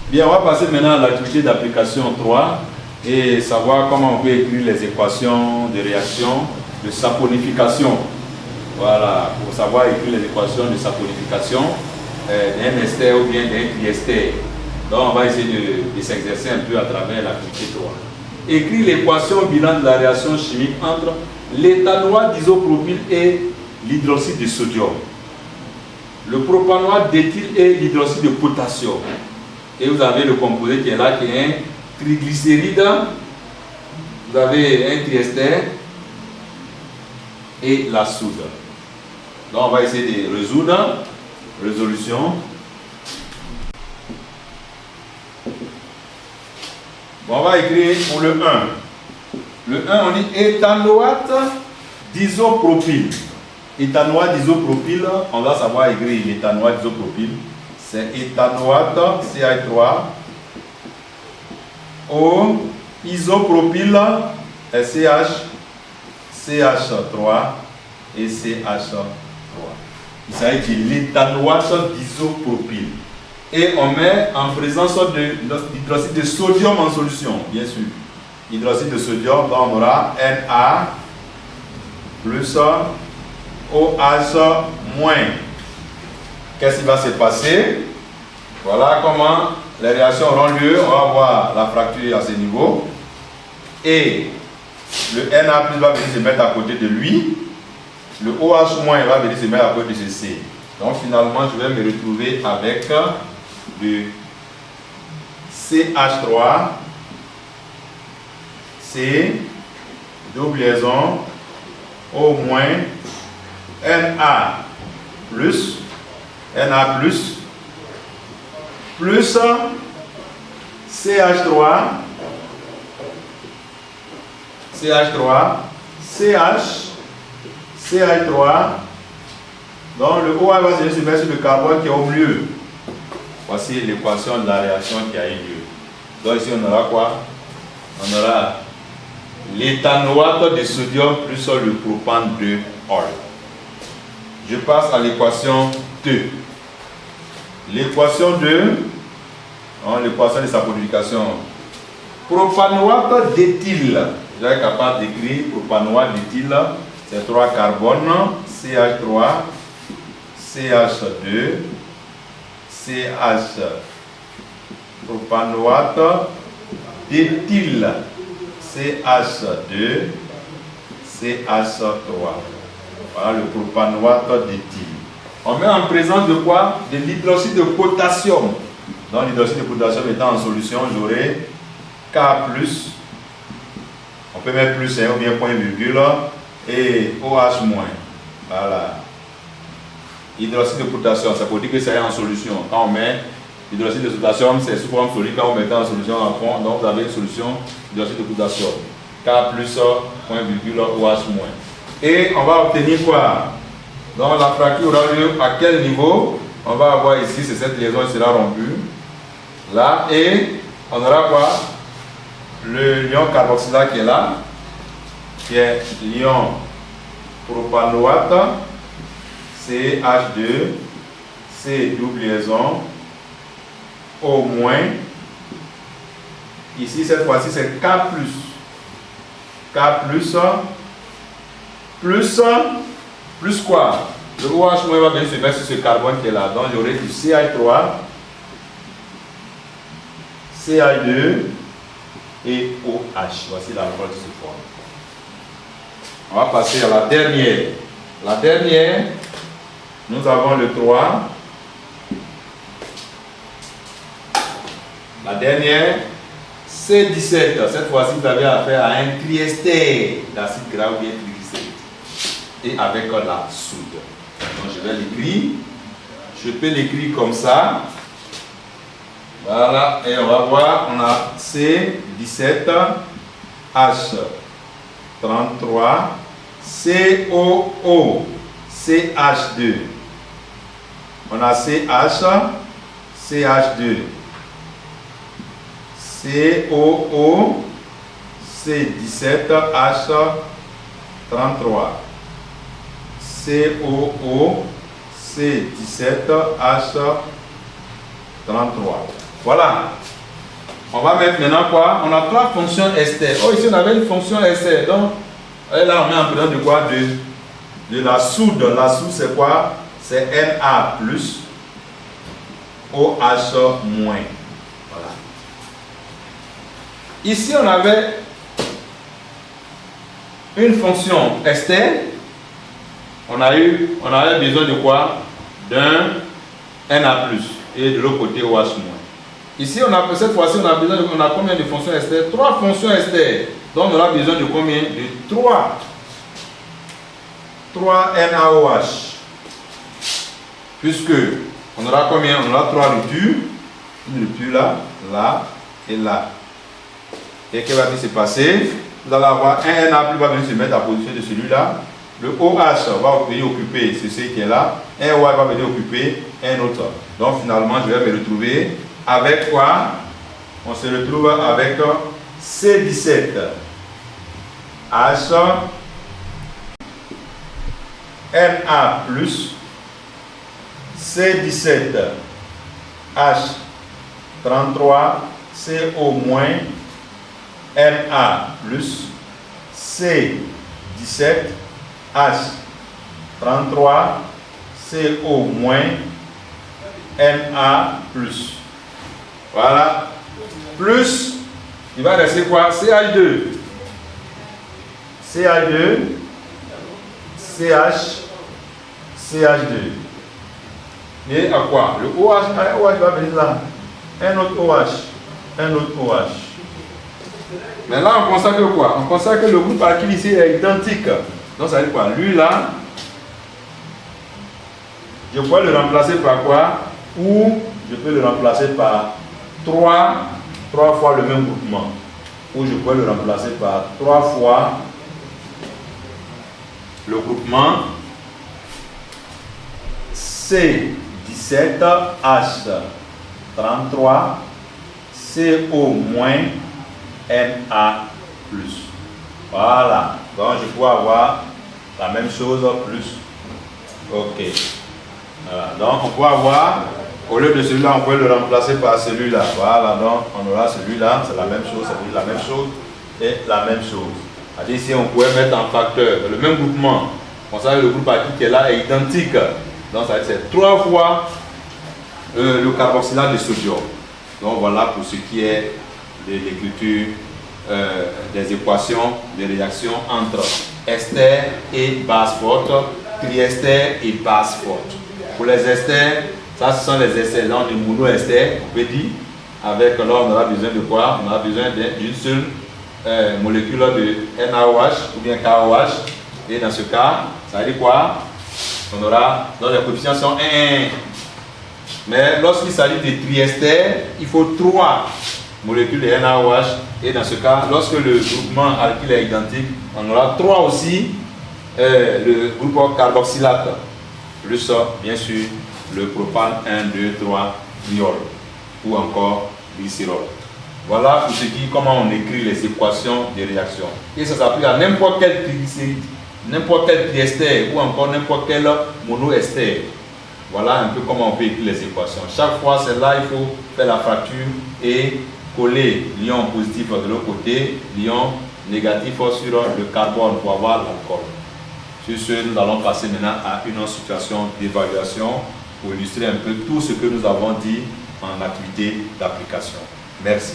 Bien, on va passer maintenant à l'activité d'application 3 et savoir comment on peut écrire les équations de réaction de saponification. Voilà, pour savoir écrire les équations de saponification d'un ester ou bien d'un triester. Donc, on va essayer de s'exercer un peu à travers l'activité 3. Écrire l'équation au bilan de la réaction chimique entre l'éthanoate d'isopropyl et l'hydroxyde de sodium, le propanoate d'éthyle et l'hydroxyde de potassium. Et vous avez le composé qui est là, qui est un triglycéride, vous avez un triester et la soude. Donc on va essayer de résoudre. Résolution. Bon, on va écrire pour le 1. Le 1, on dit éthanoate d'isopropyl. Éthanoate d'isopropyl, on va savoir écrire l'éthanoate d'isopropyl. C'est éthanoate CH3 au isopropyl CH, CH3 et CH3. Il s'agit de l'éthanoate d'isopropyl. Et on met en présence de l'hydroxyde de sodium en solution, bien sûr. Hydroxyde de sodium, donc on aura Na plus OH moins. Qu'est-ce qui va se passer? Voilà comment les réactions auront lieu. On va voir la fracture à ce niveau. Et le Na plus va venir se mettre à côté de lui. Le OH moins va venir se mettre à côté de ceci. Donc finalement, je vais me retrouver avec le CH3, C, double liaison, O moins, Na plus, plus CH3, CH3, donc le OH va se mettre sur le carbone qui est au milieu. Voici l'équation de la réaction qui a eu lieu. Donc ici on aura quoi? On aura l'éthanoate de sodium plus le propane de ol. Je passe à l'équation 2. L'équation 2, l'équation de saponification. Propanoate d'éthyle. Je suis capable d'écrire propanoate d'éthyle. C'est 3 carbones, CH3, CH2, CH, propanoate d'éthyle, CH2, CH3. Voilà le propanoate d'éthyle. On met en présence de quoi? De l'hydroxyde de potassium. Donc l'hydroxyde de potassium étant en solution, j'aurai K+, on peut mettre plus ou bien point virgule, et OH-. Voilà. Hydroxyde de potassium, ça veut dire que c'est en solution. Quand on met l'hydroxyde de potassium, c'est sous forme solide. Quand on met en solution en fond, donc vous avez une solution d'hydroxyde de potassium. K+, point virgule, OH-. Et on va obtenir quoi? Donc la fracture aura lieu à quel niveau? On va avoir ici, c'est cette liaison qui sera rompue. Là, et on aura quoi? Le lion carboxylate qui est là, qui est l'ion propanoate, CH2, C double liaison, O moins. Ici, cette fois-ci, c'est K+. Plus quoi? Le OH moins va venir se mettre sur ce carbone qui est là. Donc, j'aurai du CH3, CH2 et OH. Voici la forme qui se forme. On va passer à la dernière. La dernière, nous avons le 3. La dernière, C17. Cette fois-ci, vous avez affaire à un triester d'acide gras ou bien triglycéride. Et avec la soude. Donc je vais l'écrire. Je peux l'écrire comme ça. Voilà. Et on va voir, on a C17, H33, COO, CH2. On a CH, CH2, COO, C17, H33. COO, C17, H33. Voilà. On va mettre maintenant quoi? On a 3 fonctions ester. Oh, ici on avait une fonction ester. Donc, là on met en présence de quoi? De la soude. La soude c'est quoi? C'est Na plus OH moins. Voilà. Ici on avait une fonction ester. On avait besoin de quoi? D'un Na plus et de l'autre côté OH moins. Ici, cette fois-ci, on a combien de fonctions ester? 3 fonctions ester. Donc, on aura besoin de combien? De 3 NaOH. Puisque, on aura combien? On aura 3 ruptures. Une rupture là, là et là. Et qu'est-ce qui va se passer? Vous allez avoir un Na plus va venir se mettre à la position de celui-là. Le OH va venir occuper ce qui est là. Un OH va venir occuper un autre. Donc, finalement, je vais me retrouver avec quoi? On se retrouve avec C17 H Na plus C17 H 33 CO moins Na plus C17 H 33 CO moins Na plus. Voilà. Plus, il va rester quoi? CH2. CH2. CH. CH2. Et à quoi? Le OH, un OH va venir là. Un autre OH. Un autre OH. Mais là, on constate que quoi? On constate que le groupe alkyle ici est identique. Donc, ça veut dire quoi? Lui là, je peux le remplacer par quoi? Ou je peux le remplacer par 3 fois le même groupement. Ou je peux le remplacer par 3 fois le groupement C17H 33 CO moins Na plus. Voilà. Donc je peux avoir la même chose plus. Ok. Voilà. Donc on peut avoir, au lieu de celui-là, on peut le remplacer par celui-là. Voilà, donc on aura celui-là, c'est la même chose, c'est la même chose et la même chose. C'est-à-dire ici, on pourrait mettre en facteur le même groupement. On sait que le groupe actif qui est là est identique. Donc ça veut dire c'est 3 fois le carboxylate de sodium. Donc voilà pour ce qui est de l'écriture des équations de réaction entre ester et base forte, triester et base forte. Pour les esters, ça ce sont les esters de monoester, on peut dire, avec là on aura besoin de quoi? On aura besoin d'une seule molécule de NaOH ou bien KOH, et dans ce cas, ça veut dire quoi? On aura, donc les coefficients sont 1, 1. Mais lorsqu'il s'agit de triester, il faut 3 molécules de NaOH, et dans ce cas, lorsque le groupement alkyle est identique, on aura 3 aussi le groupe carboxylate, plus bien sûr le propane 1, 2, 3 triol ou encore glycérol. Voilà pour ce qui, comment on écrit les équations de réaction. Et ça s'applique à n'importe quel triglycéride, n'importe quel triester ou encore n'importe quel monoester. Voilà un peu comment on peut écrire les équations. Chaque fois, c'est là il faut faire la fracture et coller l'ion positif de l'autre côté, l'ion négatif sur le carbone pour avoir l'alcool. Sur ce, nous allons passer maintenant à une situation d'évaluation pour illustrer un peu tout ce que nous avons dit en activité d'application. Merci.